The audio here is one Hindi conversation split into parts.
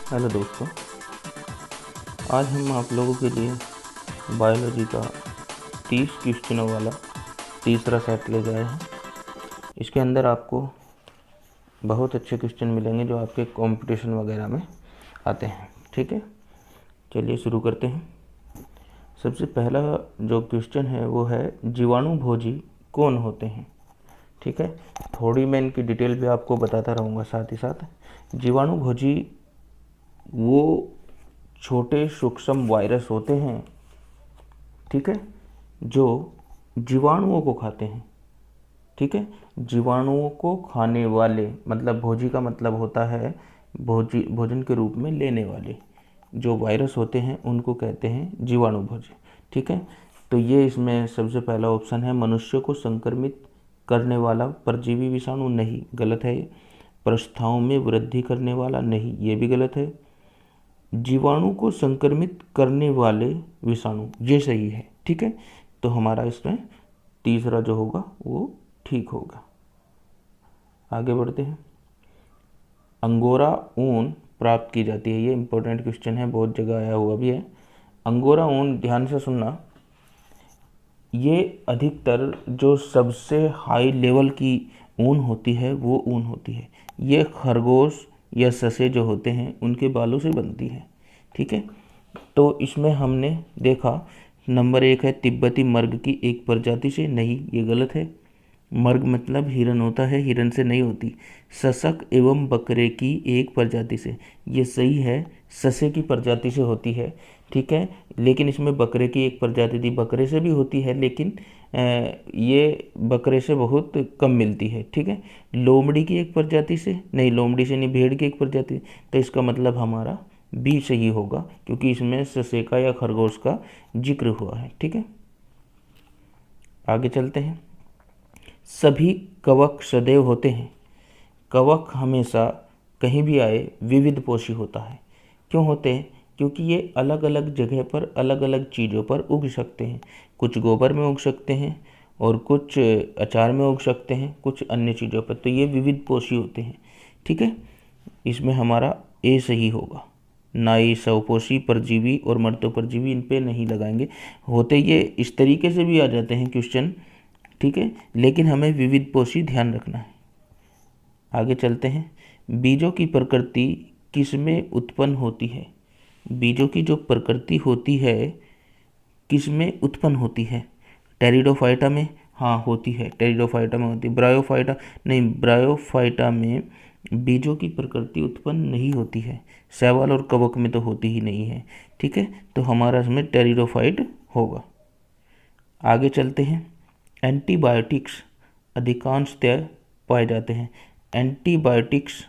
हेलो दोस्तों, आज हम आप लोगों के लिए बायोलॉजी का 30 क्वेश्चनों वाला तीसरा सेट ले गए हैं। इसके अंदर आपको बहुत अच्छे क्वेश्चन मिलेंगे जो आपके कंपटीशन वगैरह में आते हैं। ठीक है, चलिए शुरू करते हैं। सबसे पहला जो क्वेश्चन है वो है जीवाणु भोजी कौन होते हैं। ठीक है, थोड़ी मैं इनकी डिटेल भी आपको बताता रहूँगा साथ ही साथ। जीवाणु भोजी वो छोटे सूक्ष्म वायरस होते हैं, ठीक है, जो जीवाणुओं को खाते हैं। ठीक है, जीवाणुओं को खाने वाले, मतलब भोजी का मतलब होता है भोजन के रूप में लेने वाले जो वायरस होते हैं उनको कहते हैं जीवाणु भोजी। ठीक है, तो ये इसमें सबसे पहला ऑप्शन है। मनुष्य को संक्रमित करने वाला परजीवी विषाणु नहीं, गलत है। प्रस्थाओं में वृद्धि करने वाला नहीं, ये भी गलत है। जीवाणु को संक्रमित करने वाले विषाणु, ये सही है। ठीक है, तो हमारा इसमें तीसरा जो होगा वो ठीक होगा। आगे बढ़ते हैं। अंगोरा ऊन प्राप्त की जाती है, ये इंपॉर्टेंट क्वेश्चन है, बहुत जगह आया हुआ भी है। अंगोरा ऊन, ध्यान से सुनना, ये अधिकतर जो सबसे हाई लेवल की ऊन होती है वो ऊन होती है। ये खरगोश या ससे जो होते हैं उनके बालों से बनती है। ठीक है, तो इसमें हमने देखा नंबर 1 है तिब्बती मर्ग की एक प्रजाति से, नहीं, ये गलत है। मर्ग मतलब हिरन होता है, हिरन से नहीं होती। सशक एवं बकरे की एक प्रजाति से, ये सही है, ससे की प्रजाति से होती है। ठीक है, लेकिन इसमें बकरे की एक प्रजाति थी, बकरे से भी होती है लेकिन ये बकरे से बहुत कम मिलती है। ठीक है, लोमड़ी की एक प्रजाति से, नहीं, लोमड़ी से नहीं, भेड़ की एक प्रजाति, तो इसका मतलब हमारा बी सही होगा क्योंकि इसमें ससे का या खरगोश का जिक्र हुआ है। ठीक है, आगे चलते हैं। सभी कवक सदैव होते हैं। कवक हमेशा कहीं भी आए विविध पोषी होता है। क्यों होते हैं? क्योंकि ये अलग अलग जगह पर अलग अलग चीज़ों पर उग सकते हैं। कुछ गोबर में उग सकते हैं और कुछ अचार में उग सकते हैं, कुछ अन्य चीज़ों पर, तो ये विविध पोषी होते हैं। ठीक है, इसमें हमारा ए सही होगा। नाई, स्वपोषी, परजीवी और मर्तो परजीवी इन पे नहीं लगाएंगे। होते ये इस तरीके से भी आ जाते हैं क्वेश्चन, ठीक है, लेकिन हमें विविध पोषी ध्यान रखना है। आगे चलते हैं। बीजों की प्रकृति किसमें उत्पन्न होती है? बीजों की जो प्रकृति होती है किसमें उत्पन्न होती है? टेरिडोफाइटा में, हाँ होती है, टेरिडोफाइटा में होती है। ब्रायोफाइटा नहीं, ब्रायोफाइटा में बीजों की प्रकृति उत्पन्न नहीं होती है। शैवाल और कवक में तो होती ही नहीं है। ठीक है, तो हमारा इसमें टेरिडोफाइट होगा। आगे चलते हैं। एंटीबायोटिक्स अधिकांशतः पाए जाते हैं। एंटीबायोटिक्स,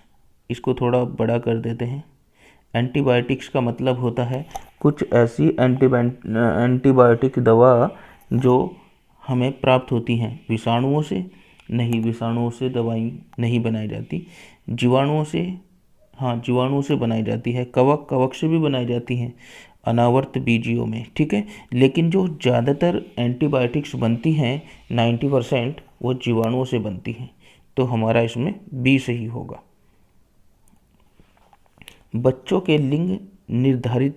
इसको थोड़ा बड़ा कर देते हैं। एंटीबायोटिक्स का मतलब होता है कुछ ऐसी एंटीबायोटिक दवा जो हमें प्राप्त होती हैं विषाणुओं से, नहीं, विषाणुओं से दवाई नहीं बनाई जाती। जीवाणुओं से, हाँ, जीवाणुओं से बनाई जाती है। कवक से भी बनाई जाती हैं अनावर्त बीजियों में। ठीक है, लेकिन जो ज़्यादातर एंटीबायोटिक्स बनती हैं 90% वो जीवाणुओं से बनती हैं, तो हमारा इसमें बी सही होगा। बच्चों के लिंग निर्धारित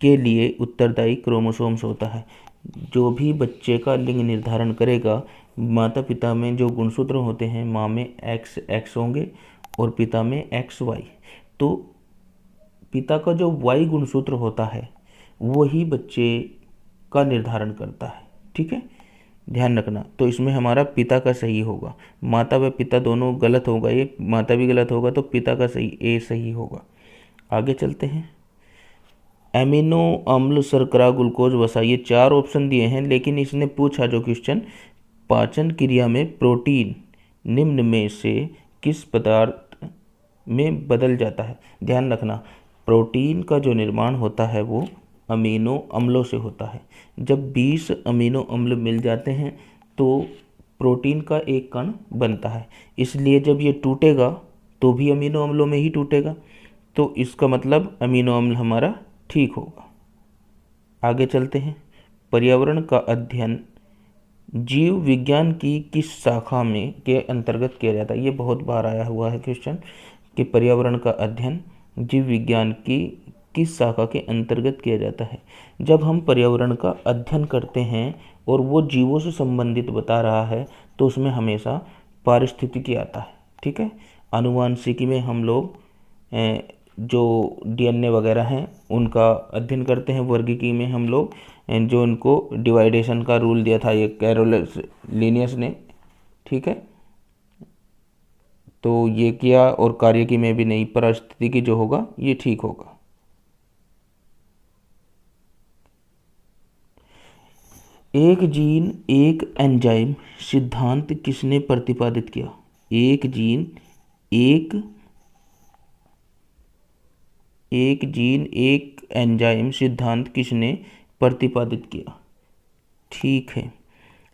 के लिए उत्तरदायी क्रोमोसोम्स होता है। जो भी बच्चे का लिंग निर्धारण करेगा, माता पिता में जो गुणसूत्र होते हैं, माँ में एक्स होंगे और पिता में XY, तो पिता का जो Y गुणसूत्र होता है वही बच्चे का निर्धारण करता है। ठीक है, ध्यान रखना, तो इसमें हमारा पिता का सही होगा। माता व पिता दोनों गलत होगा, ये माता भी गलत होगा, तो पिता का सही ए सही होगा। आगे चलते हैं। एमिनो अम्ल, शर्करा, ग्लूकोज, वसा, ये 4 ऑप्शन दिए हैं, लेकिन इसने पूछा जो क्वेश्चन, पाचन क्रिया में प्रोटीन निम्न में से किस पदार्थ में बदल जाता है? ध्यान रखना, प्रोटीन का जो निर्माण होता है वो अमीनो अम्लों से होता है। जब 20 अमीनो अम्ल मिल जाते हैं तो प्रोटीन का एक कण बनता है, इसलिए जब ये टूटेगा तो भी अमीनो अम्लों में ही टूटेगा, तो इसका मतलब अमीनो अम्ल हमारा ठीक होगा। आगे चलते हैं। पर्यावरण का अध्ययन जीव विज्ञान की किस शाखा में के अंतर्गत किया जाता है? ये बहुत बार आया हुआ है क्वेश्चन कि पर्यावरण का अध्ययन जीव विज्ञान की किस शाखा के अंतर्गत किया जाता है? जब हम पर्यावरण का अध्ययन करते हैं और वो जीवों से संबंधित बता रहा है तो उसमें हमेशा पारिस्थितिकी आता है। ठीक है, आनुवांशिकी में हम लोग जो डीएनए वगैरह हैं उनका अध्ययन करते हैं। वर्गीकी में हम लोग जो उनको डिवाइडेशन का रूल दिया था ये कैरोलस लिनियस ने। ठीक है, तो ये किया। और कार्यकी में भी नहीं, पारिस्थितिकी जो होगा ये ठीक होगा। एक जीन एक एंजाइम सिद्धांत किसने प्रतिपादित किया? एक जीन एक एंजाइम सिद्धांत किसने प्रतिपादित किया? ठीक है,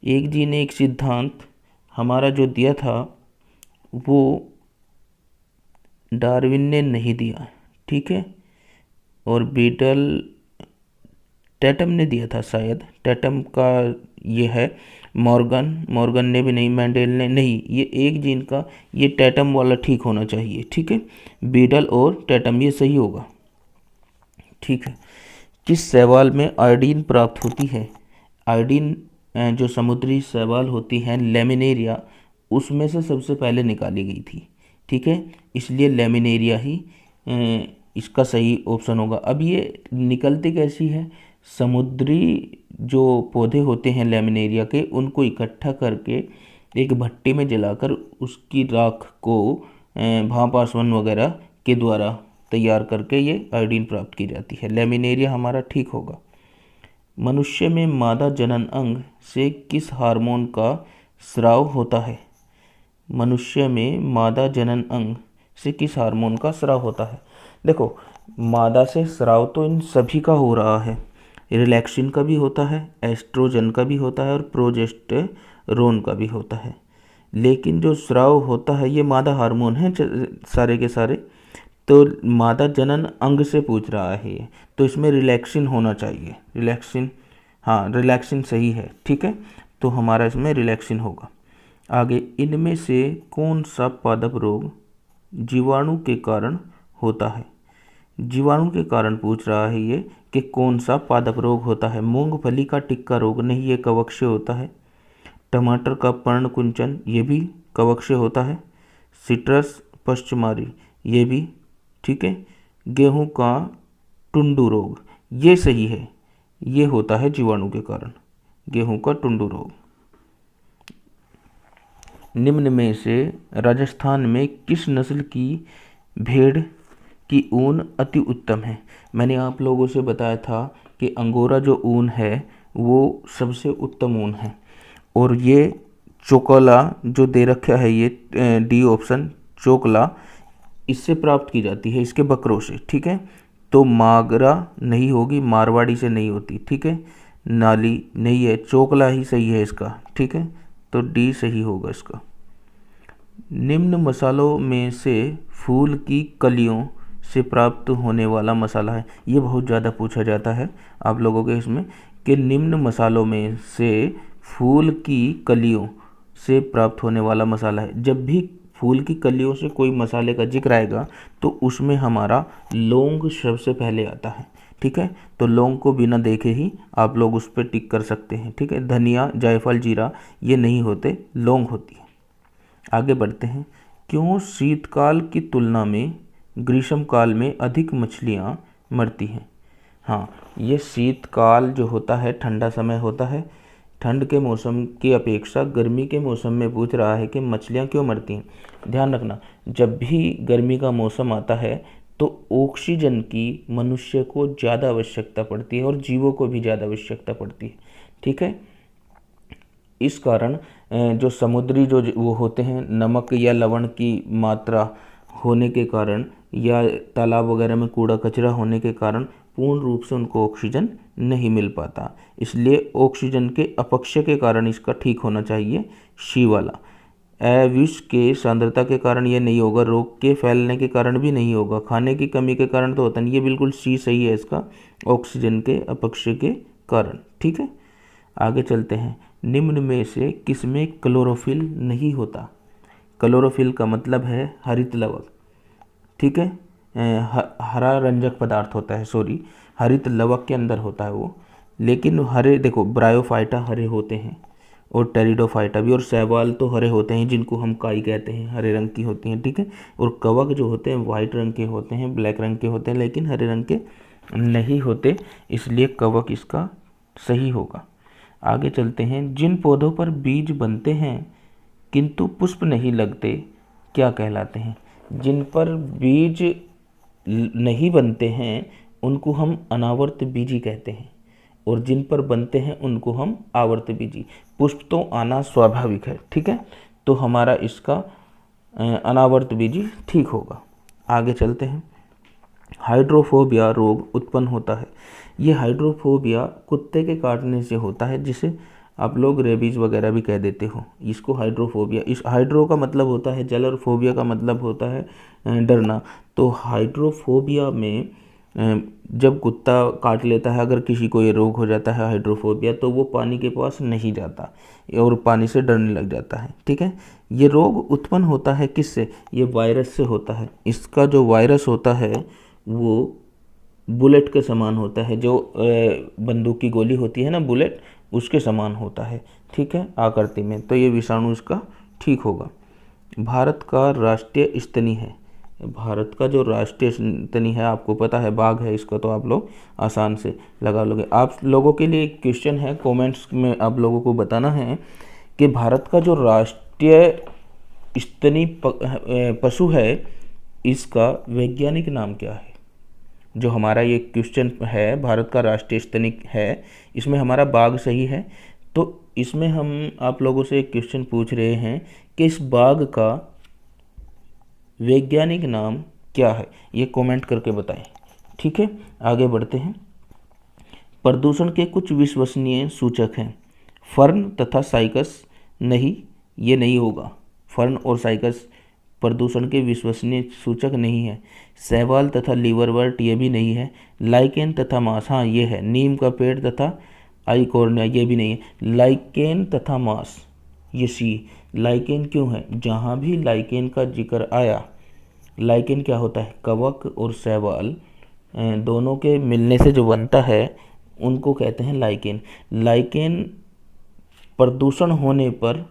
एक जीन एक सिद्धांत हमारा जो दिया था वो डार्विन ने नहीं दिया। ठीक है, और बीटल टैटम ने दिया था शायद, टैटम का ये है। मॉर्गन ने भी नहीं, मेंडेल ने नहीं। ये एक जीन का ये टैटम वाला ठीक होना चाहिए। ठीक है, बीटल और टैटम ये सही होगा। ठीक है, किस शैवाल में आयोडीन प्राप्त होती है? आयोडीन जो समुद्री शैवाल होती हैं लेमिनेरिया, उसमें से सबसे पहले निकाली गई थी। ठीक है, इसलिए लेमिनेरिया ही इसका सही ऑप्शन होगा। अब ये निकलती कैसी है? समुद्री जो पौधे होते हैं लेमिनेरिया के, उनको इकट्ठा करके एक भट्टी में जलाकर उसकी राख को भाप आसवन वगैरह के द्वारा तैयार करके ये आयोडीन प्राप्त की जाती है। लेमिनेरिया हमारा ठीक होगा। मनुष्य में मादा जनन अंग से किस हार्मोन का स्राव होता है? मनुष्य में मादा जनन अंग से किस हार्मोन का स्राव होता है? देखो, मादा से स्राव तो इन सभी का हो रहा है। रिलैक्सिन का भी होता है, एस्ट्रोजन का भी होता है और प्रोजेस्टेरोन का भी होता है। लेकिन जो स्राव होता है ये मादा हार्मोन है सारे के सारे। तो मादा जनन अंग से पूछ रहा है ये, तो इसमें रिलैक्सिन होना चाहिए। रिलैक्सिन, हाँ रिलैक्सिन सही है। ठीक है, तो हमारा इसमें रिलैक्सिन होगा। आगे, इनमें से कौन सा पादप रोग जीवाणु के कारण होता है? जीवाणु के कारण पूछ रहा है ये कि कौन सा पादप रोग होता है। मूंगफली का टिक्का रोग नहीं, ये कवकशीय होता है। टमाटर का पर्णकुंचन, ये भी कवकशीय होता है। सिट्रस पश्चमारी, ये भी। ठीक है, गेहूं का टुंडू रोग, ये सही है, ये होता है जीवाणु के कारण, गेहूं का टुंडू रोग। निम्न में से राजस्थान में किस नस्ल की भेड़ की ऊन अति उत्तम है? मैंने आप लोगों से बताया था कि अंगोरा जो ऊन है वो सबसे उत्तम ऊन है। और ये चोकला जो दे रखा है ये डी ऑप्शन चोकला, इससे प्राप्त की जाती है, इसके बकरों से। ठीक है, तो मागरा नहीं होगी, मारवाड़ी से नहीं होती। ठीक है, नाली नहीं है, चोकला ही सही है इसका। ठीक है, तो डी सही होगा इसका। निम्न मसालों में से फूल की कलियों से प्राप्त होने वाला मसाला है। ये बहुत ज़्यादा पूछा जाता है आप लोगों के इसमें कि निम्न मसालों में से फूल की कलियों से प्राप्त होने वाला मसाला है। जब भी फूल की कलियों से कोई मसाले का जिक्र आएगा तो उसमें हमारा लौंग सबसे पहले आता है। ठीक है, तो लौंग को बिना देखे ही आप लोग उस पर टिक कर सकते हैं। ठीक है, धनिया, जायफल, जीरा ये नहीं होते, लौंग होती है। आगे बढ़ते हैं। क्यों शीतकाल की तुलना में ग्रीष्मकाल में अधिक मछलियाँ मरती हैं? हाँ, ये शीतकाल जो होता है ठंडा समय होता है। ठंड के मौसम की अपेक्षा गर्मी के मौसम में पूछ रहा है कि मछलियाँ क्यों मरती हैं। ध्यान रखना, जब भी गर्मी का मौसम आता है तो ऑक्सीजन की मनुष्य को ज़्यादा आवश्यकता पड़ती है और जीवों को भी ज़्यादा आवश्यकता पड़ती है। ठीक है, इस कारण जो समुद्री जो वो होते हैं, नमक या लवण की मात्रा होने के कारण या तालाब वगैरह में कूड़ा कचरा होने के कारण पूर्ण रूप से उनको ऑक्सीजन नहीं मिल पाता। इसलिए ऑक्सीजन के अपक्षय के कारण इसका ठीक होना चाहिए सी वाला। विष के सांद्रता के कारण ये नहीं होगा, रोग के फैलने के कारण भी नहीं होगा, खाने की कमी के कारण तो होता नहीं। ये बिल्कुल सी सही है इसका, ऑक्सीजन के अपक्षय के कारण। ठीक है, आगे चलते हैं। निम्न में से किसमें क्लोरोफिल नहीं होता? क्लोरोफिल का मतलब है हरित लवक। ठीक है, हरा रंजक पदार्थ होता है, सॉरी हरित लवक के अंदर होता है वो। लेकिन हरे देखो ब्रायोफाइटा हरे होते हैं और टेरिडोफाइटा भी, और शैवाल तो हरे होते हैं जिनको हम काई कहते हैं, हरे रंग की होती हैं, ठीक है। और कवक जो होते हैं वाइट रंग के होते हैं, ब्लैक रंग के होते हैं, लेकिन हरे रंग के नहीं होते, इसलिए कवक इसका सही होगा। आगे चलते हैं। जिन पौधों पर बीज बनते हैं किंतु पुष्प नहीं लगते क्या कहलाते हैं? जिन पर बीज नहीं बनते हैं उनको हम अनावर्त बीजी कहते हैं, और जिन पर बनते हैं उनको हम आवर्त बीजी। पुष्प तो आना स्वाभाविक है, ठीक है, तो हमारा इसका अनावर्त बीजी ठीक होगा। आगे चलते हैं। हाइड्रोफोबिया रोग उत्पन्न होता है। ये हाइड्रोफोबिया कुत्ते के काटने से होता है, जिसे आप लोग रेबीज वगैरह भी कह देते हो, इसको हाइड्रोफोबिया। इस हाइड्रो का मतलब होता है जल और फोबिया का मतलब होता है डरना। तो हाइड्रोफोबिया में जब कुत्ता काट लेता है, अगर किसी को ये रोग हो जाता है हाइड्रोफोबिया, तो वो पानी के पास नहीं जाता और पानी से डरने लग जाता है, ठीक है। ये रोग उत्पन्न होता है किससे? ये वायरस से होता है। इसका जो वायरस होता है वो बुलेट के समान होता है, जो बंदूक की गोली होती है ना बुलेट, उसके समान होता है, ठीक है, आकृति में। तो ये विषाणु इसका ठीक होगा। भारत का राष्ट्रीय स्तनी है। भारत का जो राष्ट्रीय स्तनी है आपको पता है बाघ है, इसका तो आप लोग आसान से लगा लोगे। आप लोगों के लिए एक क्वेश्चन है, कमेंट्स में आप लोगों को बताना है कि भारत का जो राष्ट्रीय स्तनी पशु है इसका वैज्ञानिक नाम क्या है? जो हमारा ये क्वेश्चन है भारत का राष्ट्रीय स्तनी है, इसमें हमारा बाघ सही है। तो इसमें हम आप लोगों से एक क्वेश्चन पूछ रहे हैं कि इस बाघ का वैज्ञानिक नाम क्या है, ये कमेंट करके बताएं, ठीक है। आगे बढ़ते हैं। प्रदूषण के कुछ विश्वसनीय सूचक हैं। फर्न तथा साइकस नहीं, ये नहीं होगा। फर्न और साइकस प्रदूषण के विश्वसनीय सूचक नहीं है। शैवाल तथा लीवरवर्ट ये भी नहीं है। लाइकेन तथा मांस, हाँ ये है। नीम का पेड़ तथा आइकोर्निया ये भी नहीं है। लाइकेन तथा मांस ये सी। लाइकेन क्यों है? जहाँ भी लाइकेन का जिक्र आया, लाइकेन क्या होता है? कवक और शैवाल दोनों के मिलने से जो बनता है उनको कहते हैं लाइकेन। लाइकेन प्रदूषण होने पर,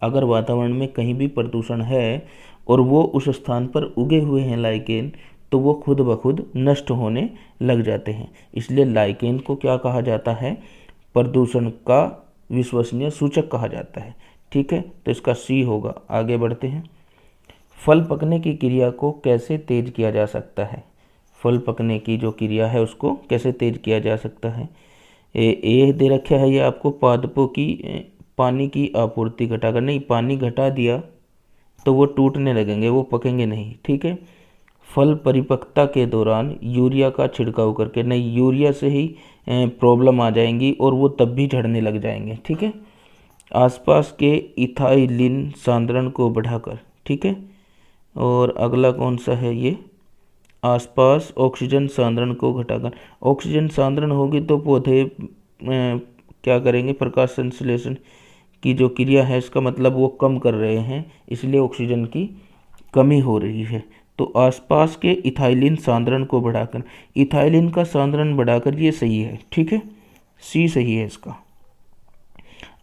अगर वातावरण में कहीं भी प्रदूषण है और वो उस स्थान पर उगे हुए हैं लाइकेन, तो वो खुद ब खुद नष्ट होने लग जाते हैं। इसलिए लाइकेन को क्या कहा जाता है? प्रदूषण का विश्वसनीय सूचक कहा जाता है, ठीक है। तो इसका सी होगा। आगे बढ़ते हैं। फल पकने की क्रिया को कैसे तेज किया जा सकता है? फल पकने की जो क्रिया है उसको कैसे तेज किया जा सकता है? ये दे रखा है ये आपको, पादपों की पानी की आपूर्ति घटाकर। नहीं, पानी घटा दिया तो वो टूटने लगेंगे, वो पकेंगे नहीं, ठीक है। फल परिपक्वता के दौरान यूरिया का छिड़काव करके। नहीं, यूरिया से ही प्रॉब्लम आ जाएंगी और वो तब भी झड़ने लग जाएंगे, ठीक है। आसपास के इथाइलिन सांद्रण को बढ़ाकर, ठीक है। और अगला कौन सा है ये? आसपास ऑक्सीजन सांद्रण को घटाकर। ऑक्सीजन सांद्रण होगी तो पौधे क्या करेंगे? प्रकाश संश्लेषण की जो क्रिया है, इसका मतलब वो कम कर रहे हैं, इसलिए ऑक्सीजन की कमी हो रही है। तो आसपास के इथाइलिन सांद्रण को बढ़ाकर, इथाइलिन का सांद्रण बढ़ाकर, ये सही है, ठीक है, सी सही है इसका।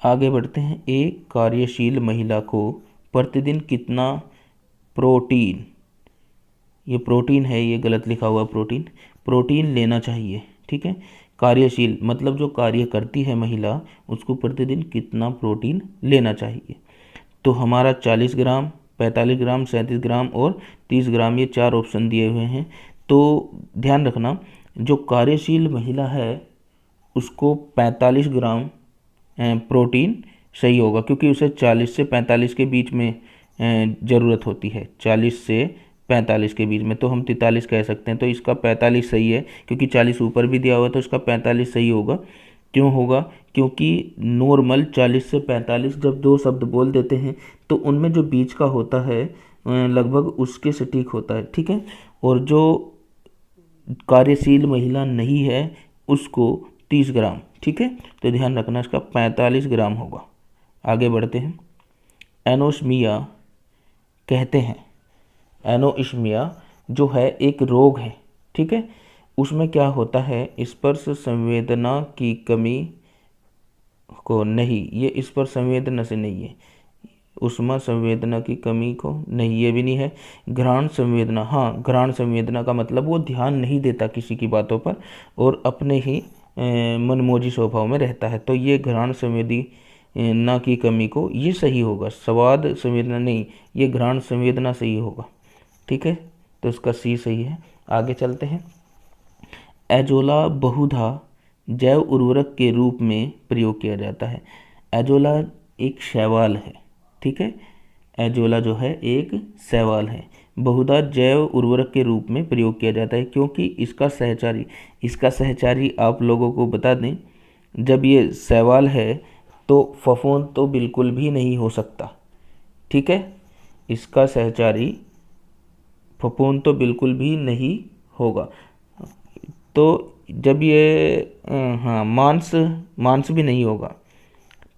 आगे बढ़ते हैं। एक कार्यशील महिला को प्रतिदिन कितना प्रोटीन, ये प्रोटीन है, ये गलत लिखा हुआ प्रोटीन लेना चाहिए, ठीक है। कार्यशील मतलब जो कार्य करती है महिला, उसको प्रतिदिन कितना प्रोटीन लेना चाहिए? तो हमारा 40 ग्राम, 45 ग्राम, 37 ग्राम और 30 ग्राम, ये 4 ऑप्शन दिए हुए हैं। तो ध्यान रखना, जो कार्यशील महिला है उसको 45 ग्राम प्रोटीन सही होगा, क्योंकि उसे 40 से 45 के बीच में ज़रूरत होती है, 40 से 45 के बीच में, तो हम 43 कह सकते हैं। तो इसका 45 सही है, क्योंकि 40 ऊपर भी दिया हुआ है, तो इसका 45 सही होगा। क्यों होगा? क्योंकि नॉर्मल 40 से 45 जब दो शब्द बोल देते हैं तो उनमें जो बीच का होता है लगभग उसके सटीक होता है, ठीक है। और जो कार्यशील महिला नहीं है उसको 30 ग्राम, ठीक है। तो ध्यान रखना, इसका 45 ग्राम होगा। आगे बढ़ते हैं। एनोस्मिया कहते हैं, एनोस्मिया जो है एक रोग है, ठीक है। उसमें क्या होता है, स्पर्श संवेदना की कमी को नहीं, ये स्पर्श संवेदना से नहीं है, उष्मा संवेदना की कमी को नहीं, ये भी नहीं है। घ्राण संवेदना, हाँ घ्राण संवेदना का मतलब वो ध्यान नहीं देता किसी की बातों पर और अपने ही मनमोजी स्वभाव में रहता है, तो ये घ्राण संवेदना की कमी को, ये सही होगा। स्वाद संवेदना नहीं, ये घ्राण संवेदना सही होगा, ठीक है। तो इसका सी सही है। आगे चलते हैं। एजोला बहुधा जैव उर्वरक के रूप में प्रयोग किया जाता है। एजोला एक शैवाल है, ठीक है। एजोला जो है एक शैवाल है, बहुधा जैव उर्वरक के रूप में प्रयोग किया जाता है क्योंकि इसका सहचारी आप लोगों को बता दें, जब ये शैवाल है तो फफूंद तो बिल्कुल भी नहीं हो सकता, ठीक है। इसका सहचारी फफूंद तो बिल्कुल भी नहीं होगा। तो जब ये हाँ मांस भी नहीं होगा,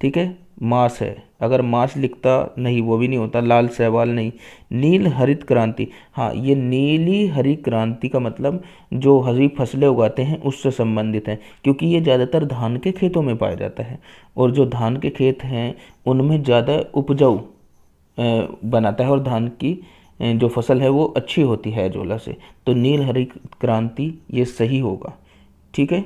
ठीक है। मांस है, अगर मांस लिखता नहीं वो भी नहीं होता। लाल शैवाल नहीं। नील हरित क्रांति, हाँ ये नीली हरी क्रांति का मतलब जो हरी फसलें उगाते हैं उससे संबंधित है, क्योंकि ये ज़्यादातर धान के खेतों में पाया जाता है और जो धान के खेत हैं उनमें ज़्यादा उपजाऊ बनाता है और धान की जो फसल है वो अच्छी होती है एजोला से। तो नील हरी क्रांति ये सही होगा, ठीक है।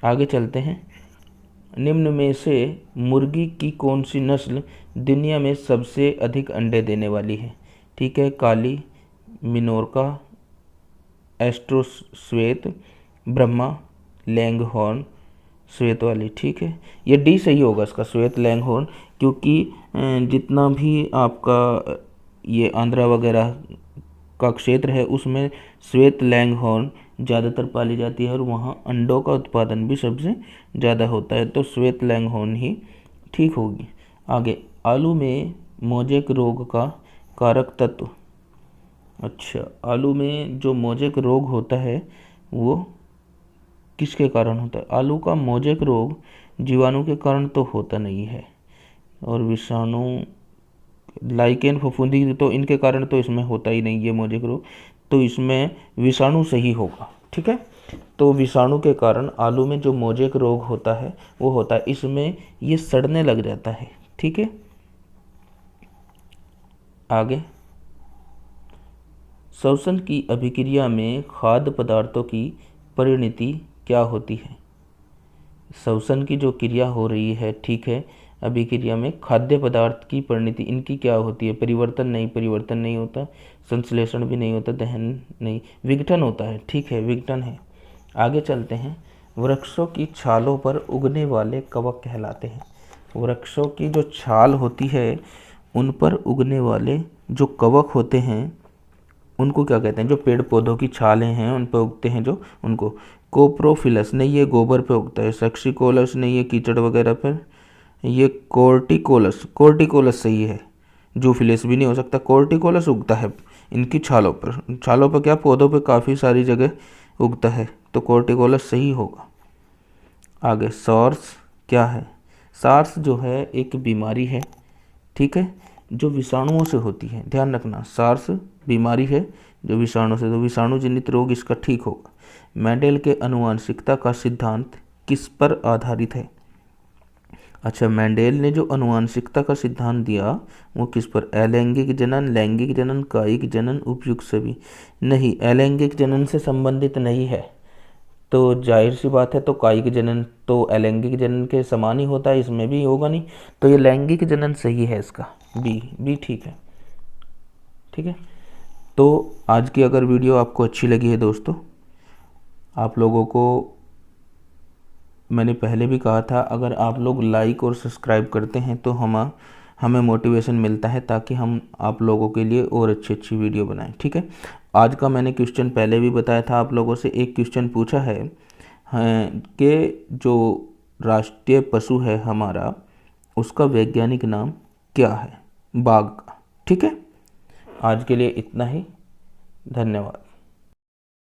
आगे चलते हैं। निम्न में से मुर्गी की कौन सी नस्ल दुनिया में सबसे अधिक अंडे देने वाली है, ठीक है। काली, मिनोरका, एस्ट्रो श्वेत, ब्रह्मा, लैंगहॉर्न, श्वेत वाली, ठीक है। ये डी सही होगा इसका, श्वेत लैंगहॉर्न, क्योंकि जितना भी आपका ये आंध्रा वगैरह का क्षेत्र है उसमें श्वेत लैंगहॉर्न ज़्यादातर पाली जाती है और वहाँ अंडों का उत्पादन भी सबसे ज़्यादा होता है, तो श्वेत लैंगहॉर्न ही ठीक होगी। आगे, आलू में मोजेक रोग का कारक तत्व। अच्छा, आलू में जो मोजेक रोग होता है वो किसके कारण होता है? आलू का मोजेक रोग जीवाणु के कारण तो होता नहीं है, और विषाणु, लाइकेन, फफूंदी, तो इनके कारण तो इसमें होता ही नहीं है मोजेक रोग, तो इसमें विषाणु सही होगा, ठीक है। तो विषाणु के कारण आलू में जो मोजेक रोग होता है वो होता है, इसमें ये सड़ने लग जाता है, ठीक है। आगे, श्वसन की अभिक्रिया में खाद्य पदार्थों की परिणति क्या होती है? श्वसन की जो क्रिया हो रही है, ठीक है, अभिक्रिया में खाद्य पदार्थ की परिणति इनकी क्या होती है? परिवर्तन नहीं होता, संश्लेषण भी नहीं होता, दहन नहीं, विघटन होता है, ठीक है, विघटन है। आगे चलते हैं। वृक्षों की छालों पर उगने वाले कवक कहलाते हैं। वृक्षों की जो छाल होती है उन पर उगने वाले जो कवक होते हैं उनको क्या कहते हैं? जो पेड़ पौधों की छालें हैं उन पर उगते हैं जो, उनको कोप्रोफिलस नहीं, ये गोबर पे उगता है। सेक्सिकोलस नहीं, ये कीचड़ वगैरह पर। ये कोर्टिकोलस सही है, जूफिलिस भी नहीं हो सकता। कोर्टिकोलस उगता है इनकी छालों पर। छालों पर क्या, पौधों पर काफ़ी सारी जगह उगता है, तो कोर्टिकोलस सही होगा। आगे, सार्स क्या है? सार्स जो है एक बीमारी है, ठीक है, जो विषाणुओं से होती है, ध्यान रखना, सार्स बीमारी है जो विषाणु से, तो विषाणु जनित रोग इसका ठीक होगा। मेंडेल के आनुवंशिकता का सिद्धांत किस पर आधारित है? अच्छा, मेंडेल ने जो आनुवंशिकता का सिद्धांत दिया वो किस पर? अलैंगिक जनन, लैंगिक जनन, कायिक जनन, उपयुक्त सभी। नहीं, अलैंगिक जनन से संबंधित नहीं है, तो जाहिर सी बात है, तो कायिक जनन तो अलैंगिक जनन के समान ही होता है, इसमें भी होगा नहीं, तो ये लैंगिक जनन सही है इसका, बी ठीक है, ठीक है। तो आज की अगर वीडियो आपको अच्छी लगी है दोस्तों, आप लोगों को मैंने पहले भी कहा था, अगर आप लोग लाइक और सब्सक्राइब करते हैं तो हमें मोटिवेशन मिलता है ताकि हम आप लोगों के लिए और अच्छी वीडियो बनाएं, ठीक है। आज का मैंने क्वेश्चन पहले भी बताया था, आप लोगों से एक क्वेश्चन पूछा है कि जो राष्ट्रीय पशु है हमारा उसका वैज्ञानिक नाम क्या है? बाघ का, ठीक है। आज के लिए इतना ही, धन्यवाद।